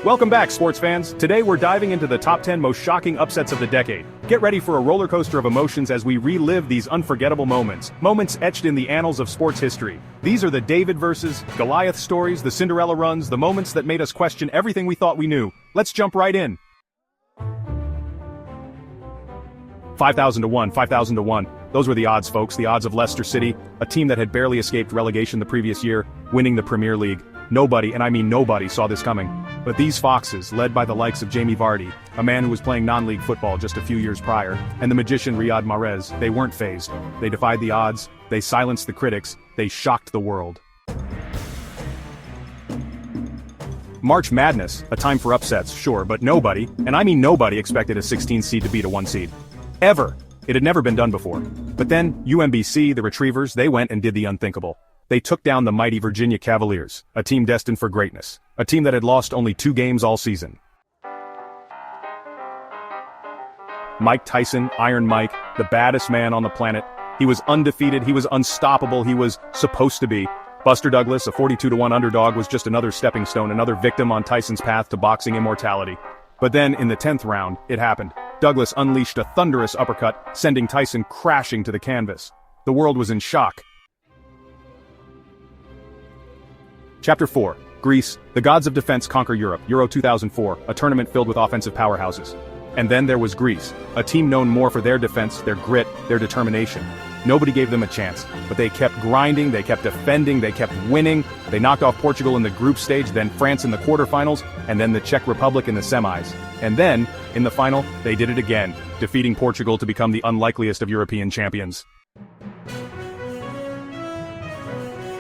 Welcome back, sports fans. Today we're diving into the top 10 most shocking upsets of the decade. Get ready for a roller coaster of emotions as we relive these unforgettable moments. Moments etched in the annals of sports history. These are the David versus Goliath stories, the Cinderella runs, the moments that made us question everything we thought we knew. Let's jump right in. 5,000 to 1, 5,000 to 1. Those were the odds, folks. The odds of Leicester City, a team that had barely escaped relegation the previous year, winning the Premier League. Nobody, and I mean nobody, saw this coming. But these Foxes, led by the likes of Jamie Vardy, a man who was playing non-league football just a few years prior, and the magician Riyad Mahrez, they weren't fazed. They defied the odds, they silenced the critics, they shocked the world. March Madness, a time for upsets, sure, but nobody, and I mean nobody, expected a 16 seed to beat a 1 seed. Ever! It had never been done before. But then, UMBC, the Retrievers, they went and did the unthinkable. They took down the mighty Virginia Cavaliers, a team destined for greatness, a team that had lost only 2 games all season. Mike Tyson, Iron Mike, the baddest man on the planet. He was undefeated, he was unstoppable, he was supposed to be. Buster Douglas, a 42 to 1 underdog, was just another stepping stone, another victim on Tyson's path to boxing immortality. But then, in the 10th round, it happened. Douglas unleashed a thunderous uppercut, sending Tyson crashing to the canvas. The world was in shock. Chapter 4. Greece, the gods of defense conquer Europe, Euro 2004, a tournament filled with offensive powerhouses. And then there was Greece, a team known more for their defense, their grit, their determination. Nobody gave them a chance, but they kept grinding, they kept defending, they kept winning. They knocked off Portugal in the group stage, then France in the quarterfinals, and then the Czech Republic in the semis. And then, in the final, they did it again, defeating Portugal to become the unlikeliest of European champions.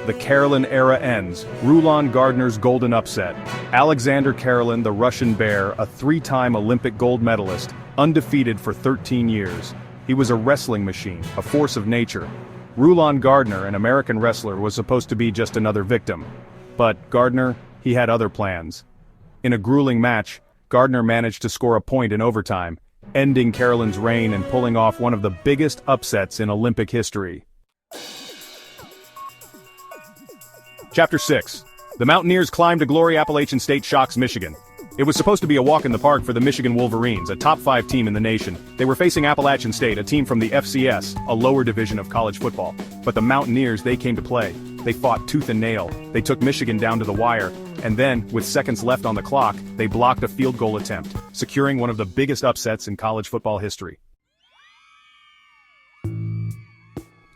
The Karelin era ends. Rulon Gardner's golden upset. Alexander Karelin, the Russian bear, a 3-time Olympic gold medalist, undefeated for 13 years. He was a wrestling machine, a force of nature. Rulon Gardner, an American wrestler, was supposed to be just another victim. But Gardner, he had other plans. In a grueling match, Gardner managed to score a point in overtime, ending Karelin's reign and pulling off one of the biggest upsets in Olympic history. Chapter 6. The Mountaineers climb to glory. Appalachian State shocks Michigan. It was supposed to be a walk in the park for the Michigan Wolverines, a top 5 team in the nation. They were facing Appalachian State, a team from the FCS, a lower division of college football. But the Mountaineers, they came to play. They fought tooth and nail. They took Michigan down to the wire. And then, with seconds left on the clock, they blocked a field goal attempt, securing one of the biggest upsets in college football history.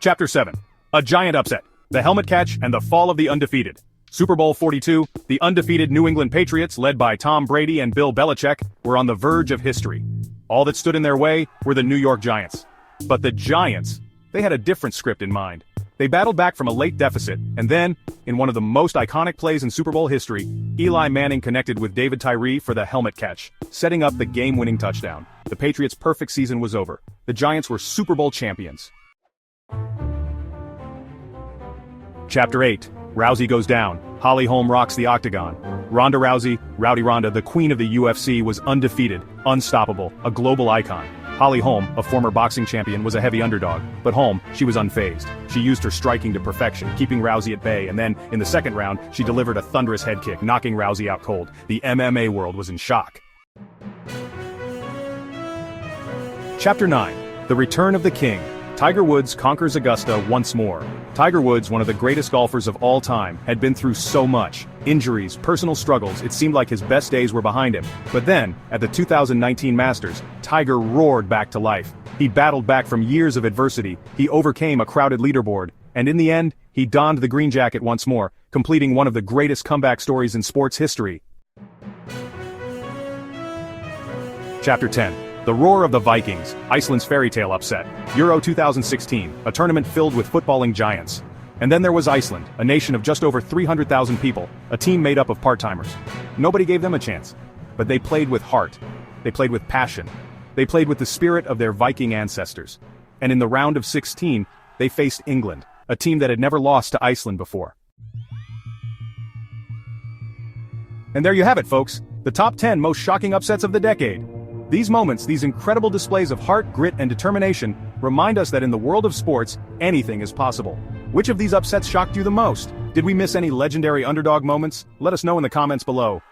Chapter 7. A giant upset. The helmet catch and the fall of the undefeated. Super Bowl 42, the undefeated New England Patriots, led by Tom Brady and Bill Belichick, were on the verge of history. All that stood in their way were the New York Giants. But the Giants, they had a different script in mind. They battled back from a late deficit, and then, in one of the most iconic plays in Super Bowl history, Eli Manning connected with David Tyree for the helmet catch, setting up the game-winning touchdown. The Patriots' perfect season was over. The Giants were Super Bowl champions. Chapter 8. Rousey goes down. Holly Holm rocks the octagon. Ronda Rousey, Rowdy Ronda, the queen of the UFC, was undefeated, unstoppable, a global icon. Holly Holm, a former boxing champion, was a heavy underdog, but Holm, she was unfazed. She used her striking to perfection, keeping Rousey at bay, and then, in the second round, she delivered a thunderous head kick, knocking Rousey out cold. The MMA world was in shock. Chapter 9. The Return of the King. Tiger Woods conquers Augusta once more. Tiger Woods, one of the greatest golfers of all time, had been through so much. Injuries, personal struggles, it seemed like his best days were behind him. But then, at the 2019 Masters, Tiger roared back to life. He battled back from years of adversity, he overcame a crowded leaderboard, and in the end, he donned the green jacket once more, completing one of the greatest comeback stories in sports history. Chapter 10. The Roar of the Vikings, Iceland's fairy tale upset. Euro 2016, a tournament filled with footballing giants. And then there was Iceland, a nation of just over 300,000 people, a team made up of part-timers. Nobody gave them a chance. But they played with heart. They played with passion. They played with the spirit of their Viking ancestors. And in the round of 16, they faced England, a team that had never lost to Iceland before. And there you have it, folks. The top 10 most shocking upsets of the decade. These moments, these incredible displays of heart, grit, and determination, remind us that in the world of sports, anything is possible. Which of these upsets shocked you the most? Did we miss any legendary underdog moments? Let us know in the comments below.